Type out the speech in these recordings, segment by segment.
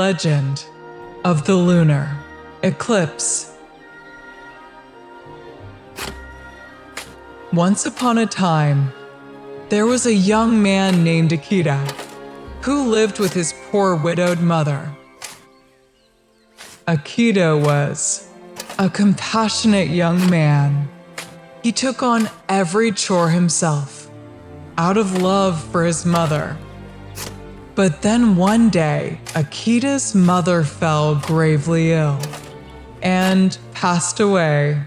legend of the lunar eclipse. Once upon a time, there was a young man named Akita who lived with his poor widowed mother. Akita was a compassionate young man. He took on every chore himself out of love for his mother. But then one day, Akita's mother fell gravely ill and passed away.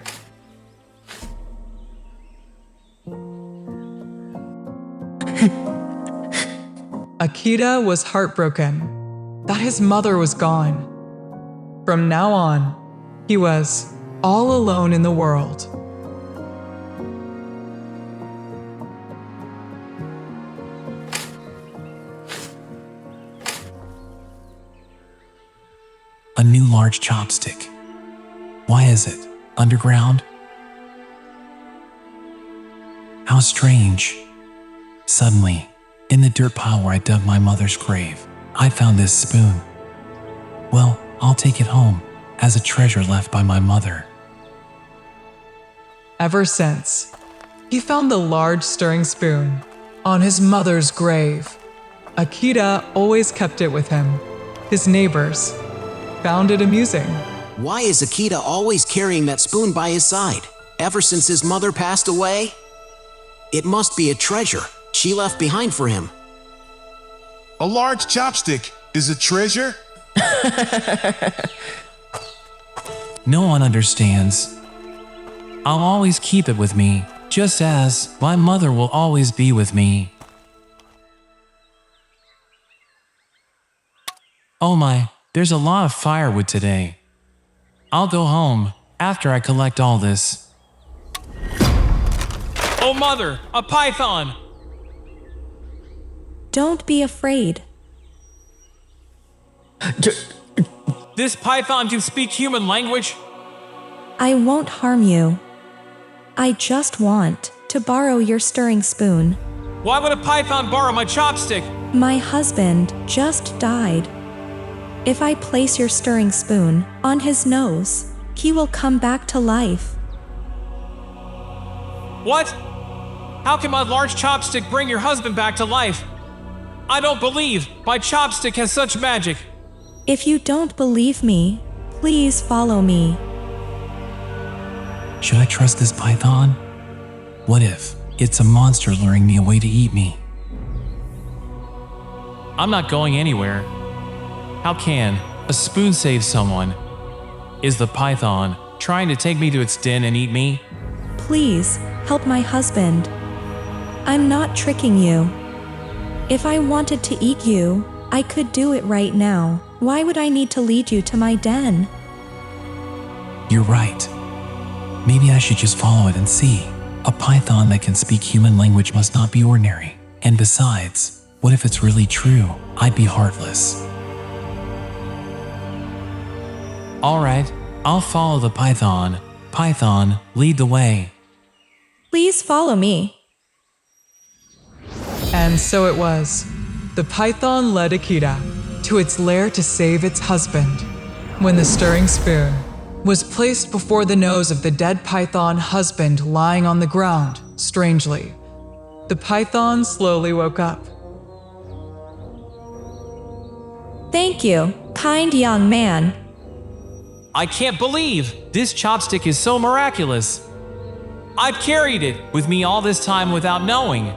Akita was heartbroken that his mother was gone. From now on, he was all alone in the world. A new large chopstick. Why is it underground? How strange. Suddenly, in the dirt pile where I dug my mother's grave, I found this spoon. Well, I'll take it home as a treasure left by my mother. Ever since, he found the large stirring spoon on his mother's grave. Akita always kept it with him. His neighbors found it amusing. Why is Akita always carrying that spoon by his side, ever since his mother passed away? It must be a treasure she left behind for him. A large chopstick is a treasure? No one understands. I'll always keep it with me, just as my mother will always be with me. Oh my, there's a lot of firewood today. I'll go home after I collect all this. Oh mother, a python! Don't be afraid. This python can speak human language? I won't harm you. I just want to borrow your stirring spoon. Why would a python borrow my chopstick? My husband just died. If I place your stirring spoon on his nose, he will come back to life. What? How can my large chopstick bring your husband back to life? I don't believe my chopstick has such magic. If you don't believe me, please follow me. Should I trust this python? What if it's a monster luring me away to eat me? I'm not going anywhere. How can a spoon save someone? Is the python trying to take me to its den and eat me? Please, help my husband. I'm not tricking you. If I wanted to eat you, I could do it right now. Why would I need to lead you to my den? You're right. Maybe I should just follow it and see. A python that can speak human language must not be ordinary. And besides, what if it's really true? I'd be heartless. All right, I'll follow the python. Python, lead the way. Please follow me. And so it was. The python led Akita to its lair to save its husband. When the stirring spoon was placed before the nose of the dead python husband lying on the ground, strangely, the python slowly woke up. Thank you, kind young man. I can't believe this chopstick is so miraculous. I've carried it with me all this time without knowing.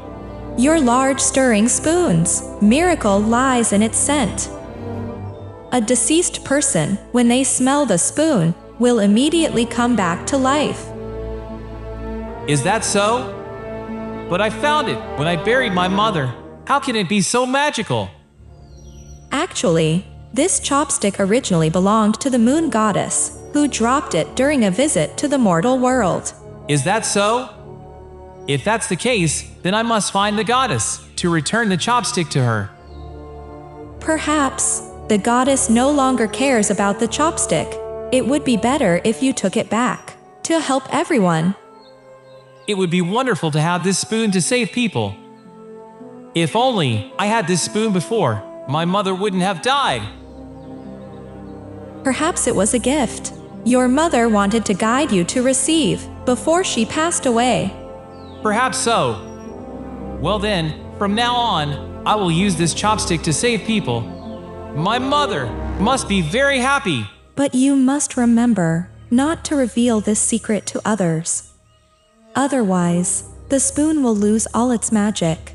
Your large stirring spoon's miracle lies in its scent. A deceased person, when they smell the spoon, will immediately come back to life. Is that so? But I found it when I buried my mother. How can it be so magical? Actually, this chopstick originally belonged to the moon goddess, who dropped it during a visit to the mortal world. Is that so? If that's the case, then I must find the goddess to return the chopstick to her. Perhaps the goddess no longer cares about the chopstick. It would be better if you took it back to help everyone. It would be wonderful to have this spoon to save people. If only I had this spoon before, my mother wouldn't have died. Perhaps it was a gift your mother wanted to guide you to receive before she passed away. Perhaps so. Well then, from now on, I will use this chopstick to save people. My mother must be very happy. But you must remember not to reveal this secret to others. Otherwise, the spoon will lose all its magic.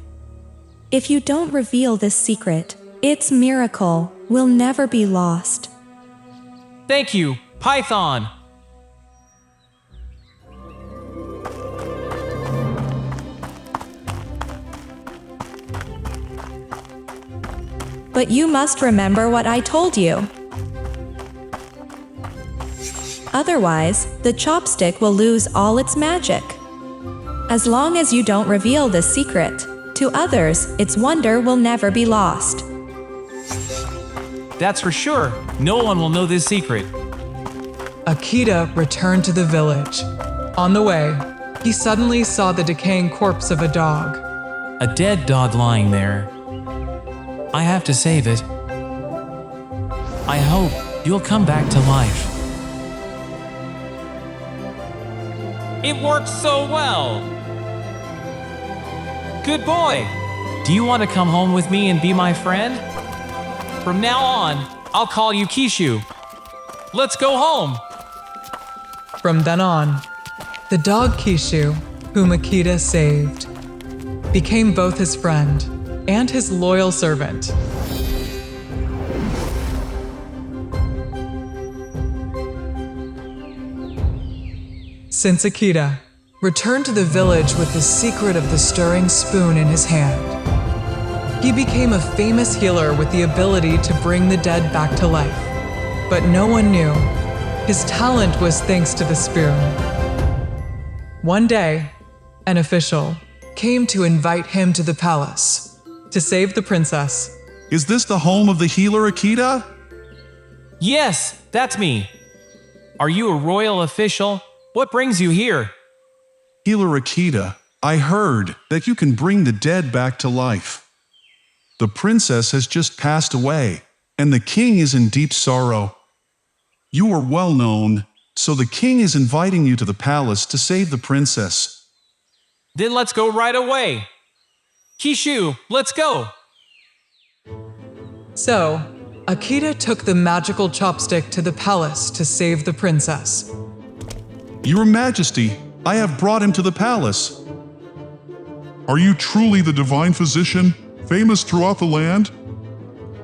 If you don't reveal this secret, its miracle will never be lost. Thank you, Python. But you must remember what I told you. Otherwise, the chopstick will lose all its magic. As long as you don't reveal this secret to others, its wonder will never be lost. That's for sure. No one will know this secret. Akita returned to the village. On the way, he suddenly saw the decaying corpse of a dog. A dead dog lying there. I have to save it. I hope you'll come back to life. It worked so well. Good boy. Do you want to come home with me and be my friend? From now on, I'll call you Kishu. Let's go home. From then on, the dog Kishu, whom Akita saved, became both his friend and his loyal servant. Since Akita returned to the village with the secret of the stirring spoon in his hand, he became a famous healer with the ability to bring the dead back to life. But no one knew his talent was thanks to the spoon. One day, an official came to invite him to the palace to save the princess. Is this the home of the healer Akita? Yes, that's me. Are you a royal official? What brings you here? Healer Akita, I heard that you can bring the dead back to life. The princess has just passed away, and the king is in deep sorrow. You are well known, so the king is inviting you to the palace to save the princess. Then let's go right away. Kishu, let's go. So, Akita took the magical chopstick to the palace to save the princess. Your Majesty, I have brought him to the palace. Are you truly the divine physician, famous throughout the land?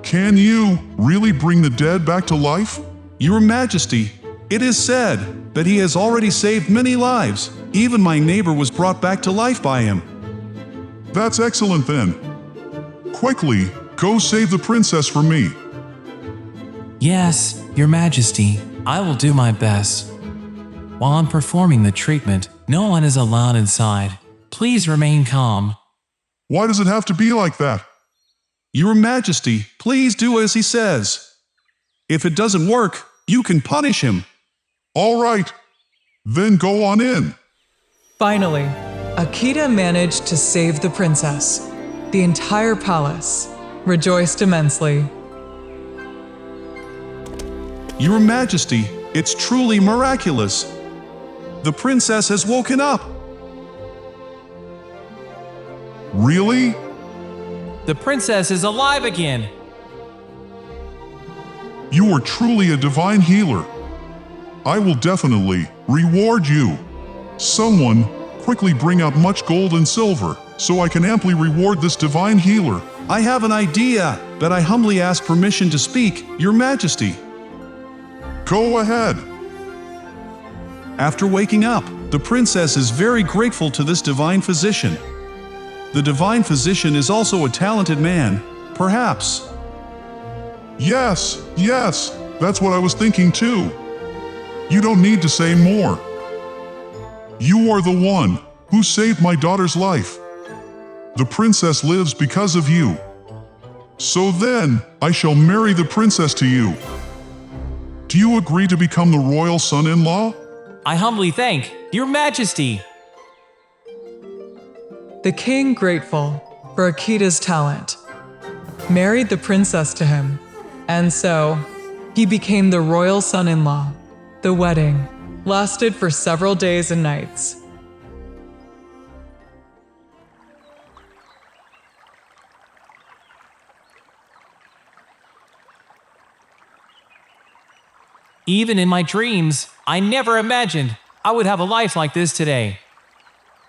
Can you really bring the dead back to life? Your Majesty, it is said that he has already saved many lives. Even my neighbor was brought back to life by him. That's excellent then. Quickly, go save the princess for me. Yes, Your Majesty, I will do my best. While I'm performing the treatment, no one is allowed inside. Please remain calm. Why does it have to be like that? Your Majesty, please do as he says. If it doesn't work, you can punish him. All right, then go on in. Finally, Akita managed to save the princess. The entire palace rejoiced immensely. Your Majesty, it's truly miraculous. The princess has woken up. Really? The princess is alive again. You are truly a divine healer. I will definitely reward you. Someone, quickly bring out much gold and silver, so I can amply reward this divine healer. I have an idea that I humbly ask permission to speak, Your Majesty. Go ahead. After waking up, the princess is very grateful to this divine physician. The divine physician is also a talented man, perhaps. Yes, that's what I was thinking too. You don't need to say more. You are the one who saved my daughter's life. The princess lives because of you. So then, I shall marry the princess to you. Do you agree to become the royal son-in-law? I humbly thank Your Majesty. The king, grateful for Akita's talent, married the princess to him, and so He became the royal son-in-law. The wedding lasted for several days and nights. Even in my dreams, I never imagined I would have a life like this today.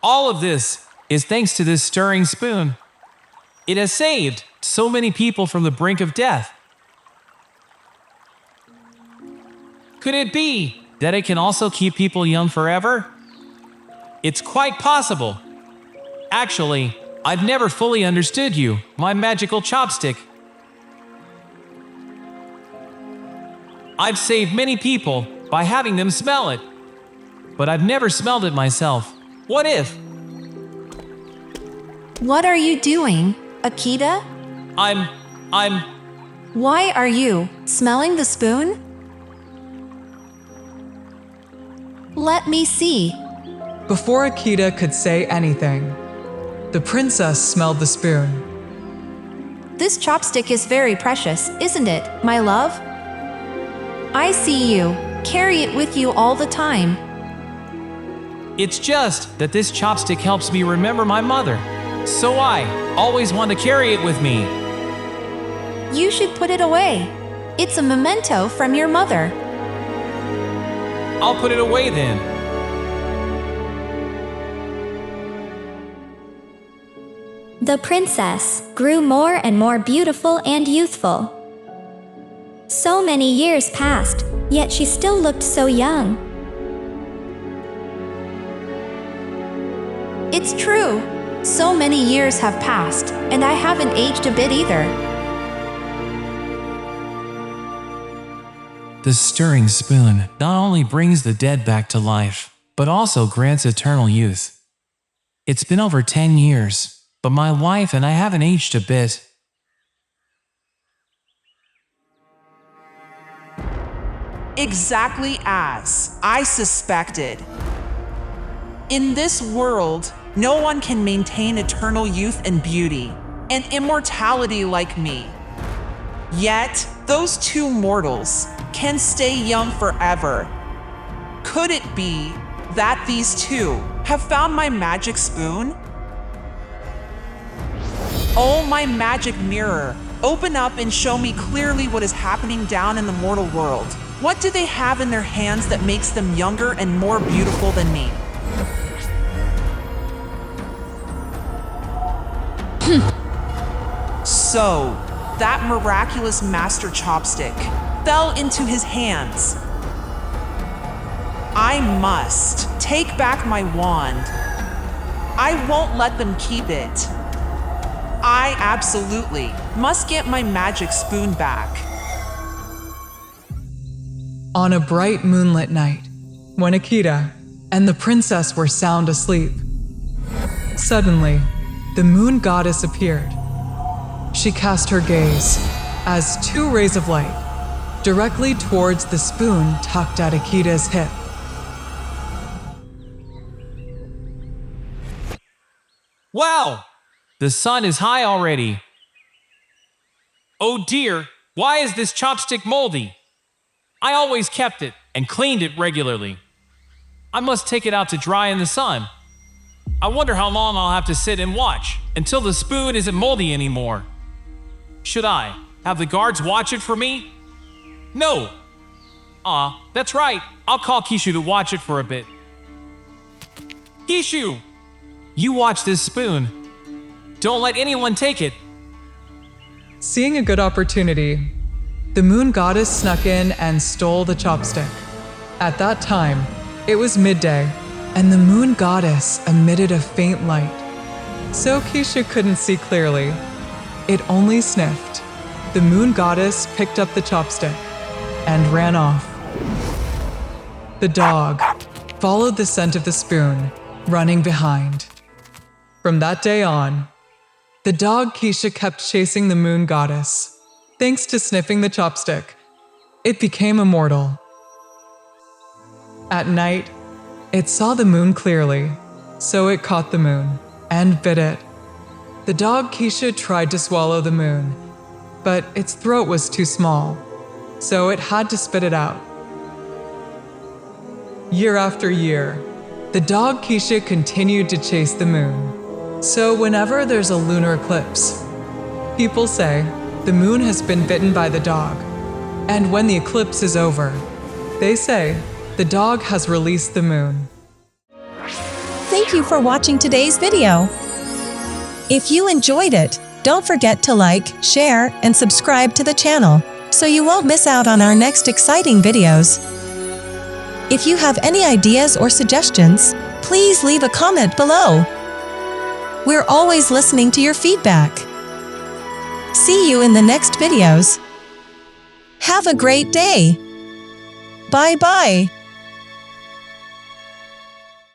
All of this is thanks to this stirring spoon. It has saved so many people from the brink of death. Could it be that it can also keep people young forever? It's quite possible. Actually, I've never fully understood you, my magical chopstick. I've saved many people by having them smell it, but I've never smelled it myself. What if? What are you doing, Akita? I'm... Why are you smelling the spoon? Let me see. Before Akita could say anything, the princess smelled the spoon. This chopstick is very precious, isn't it, my love? I see you carry it with you all the time. It's just that this chopstick helps me remember my mother, so I always want to carry it with me. You should put it away. It's a memento from your mother. I'll put it away then. The princess grew more and more beautiful and youthful. So many years passed, yet she still looked so young. It's true. So many years have passed, and I haven't aged a bit either. The stirring spoon not only brings the dead back to life, but also grants eternal youth. It's been over 10 years, but my wife and I haven't aged a bit. Exactly as I suspected. In this world, no one can maintain eternal youth and beauty and immortality like me. Yet, those two mortals can stay young forever. Could it be that these two have found my magic spoon? Oh, my magic mirror, open up and show me clearly what is happening down in the mortal world. What do they have in their hands that makes them younger and more beautiful than me? So, that miraculous master chopstick fell into his hands. I must take back my wand. I won't let them keep it. I absolutely must get my magic spoon back. On a bright moonlit night, when Akita and the princess were sound asleep, suddenly, the moon goddess appeared. She cast her gaze as two rays of light directly towards the spoon tucked at Akita's hip. Wow! The sun is high already. Oh dear, why is this chopstick moldy? I always kept it and cleaned it regularly. I must take it out to dry in the sun. I wonder how long I'll have to sit and watch until the spoon isn't moldy anymore. Should I have the guards watch it for me? No. That's right. I'll call Kishu to watch it for a bit. Kishu! You watch this spoon. Don't let anyone take it. Seeing a good opportunity, the moon goddess snuck in and stole the chopstick. At that time, it was midday, and the moon goddess emitted a faint light. So Kishu couldn't see clearly. It only sniffed. The moon goddess picked up the chopstick and ran off. The dog followed the scent of the spoon, running behind. From that day on, the dog Kishu kept chasing the moon goddess. Thanks to sniffing the chopstick, it became immortal. At night, it saw the moon clearly, so it caught the moon and bit it. The dog Kishu tried to swallow the moon, but its throat was too small, so it had to spit it out. Year after year, the dog Keisha continued to chase the moon. So whenever there's a lunar eclipse, people say the moon has been bitten by the dog. And when the eclipse is over, they say the dog has released the moon. Thank you for watching today's video. If you enjoyed it, don't forget to like, share, and subscribe to the channel so you won't miss out on our next exciting videos. If you have any ideas or suggestions, please leave a comment below. We're always listening to your feedback. See you in the next videos. Have a great day. Bye-bye.